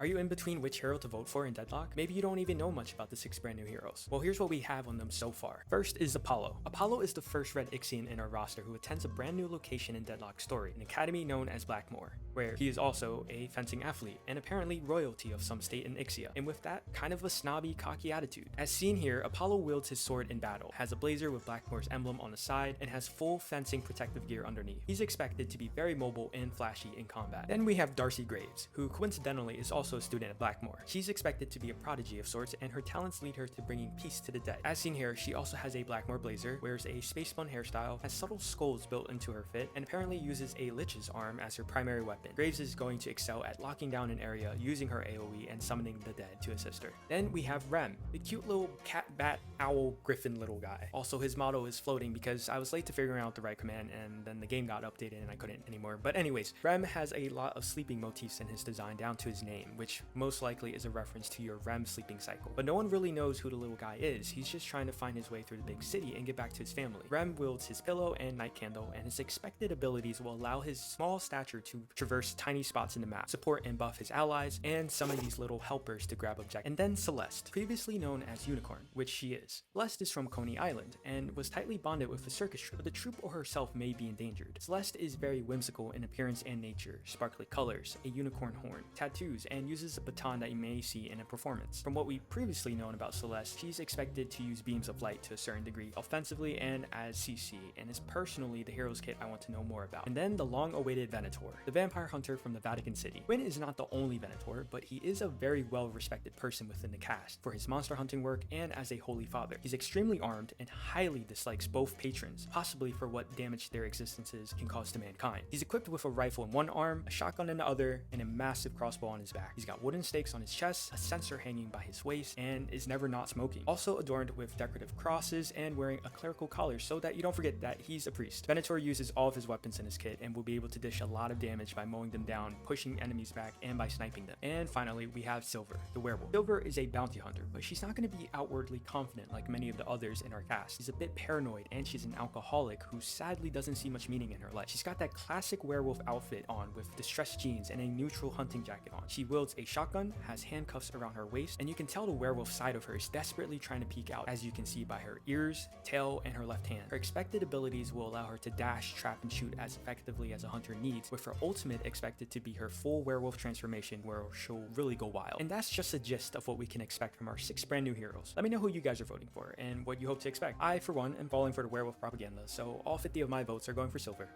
Are you in between which hero to vote for in Deadlock? Maybe you don't even know much about the 6 brand new heroes. Well, here's what we have on them so far. First is Apollo. Apollo is the first red Ixian in our roster who attends a brand new location in Deadlock's story, an academy known as Blackmoor, where he is also a fencing athlete and apparently royalty of some state in Ixia, and with that, kind of a snobby, cocky attitude. As seen here, Apollo wields his sword in battle, has a blazer with Blackmoor's emblem on the side, and has full fencing protective gear underneath. He's expected to be very mobile and flashy in combat. Then we have Darcy Graves, who coincidentally is also a student at Blackmoor. She's expected to be a prodigy of sorts, and her talents lead her to bringing peace to the dead. As seen here, she also has a Blackmoor blazer, wears a space spun hairstyle, has subtle skulls built into her fit, and apparently uses a Lich's arm as her primary weapon. Graves is going to excel at locking down an area using her AoE and summoning the dead to assist her. Then we have Rem, the cute little cat, bat, owl, griffin little guy. Also, his motto is floating because I was late to figuring out the right command and then the game got updated and I couldn't anymore. But anyways, Rem has a lot of sleeping motifs in his design down to his name, which most likely is a reference to your REM sleeping cycle. But no one really knows who the little guy is. He's just trying to find his way through the big city and get back to his family. Rem wields his pillow and night candle, and his expected abilities will allow his small stature to traverse tiny spots in the map, support and buff his allies, and summon these little helpers to grab objectives. And then Celeste, previously known as Unicorn, which she is. Celeste is from Coney Island and was tightly bonded with the circus troupe, but the troupe or herself may be endangered. Celeste is very whimsical in appearance and nature, sparkly colors, a unicorn horn, tattoos, and uses a baton that you may see in a performance. From what we previously known about Celeste, she's expected to use beams of light to a certain degree, offensively and as CC, and is personally the hero's kit I want to know more about. And then the long-awaited Venator, the vampire hunter from the Vatican City. Quinn is not the only Venator, but he is a very well-respected person within the cast for his monster hunting work and as a holy father. He's extremely armed and highly dislikes both patrons, possibly for what damage their existences can cause to mankind. He's equipped with a rifle in one arm, a shotgun in the other, and a massive crossbow on his back. He's got wooden stakes on his chest, a sensor hanging by his waist, and is never not smoking. Also adorned with decorative crosses and wearing a clerical collar so that you don't forget that he's a priest. Venator uses all of his weapons in his kit and will be able to dish a lot of damage by mowing them down, pushing enemies back, and by sniping them. And finally, we have Silver, the werewolf. Silver is a bounty hunter, but she's not going to be outwardly confident like many of the others in our cast. She's a bit paranoid, and she's an alcoholic who sadly doesn't see much meaning in her life. She's got that classic werewolf outfit on with distressed jeans and a neutral hunting jacket on. She wields a shotgun, has handcuffs around her waist, and you can tell the werewolf side of her is desperately trying to peek out, as you can see by her ears, tail, and her left hand. Her expected abilities will allow her to dash, trap, and shoot as effectively as a hunter needs, with her ultimate expected to be her full werewolf transformation where she'll really go wild. And that's just a gist of what we can expect from our 6 brand new heroes. Let me know who you guys are voting for and what you hope to expect. I, for one, am falling for the werewolf propaganda, so all 50 of my votes are going for Silver.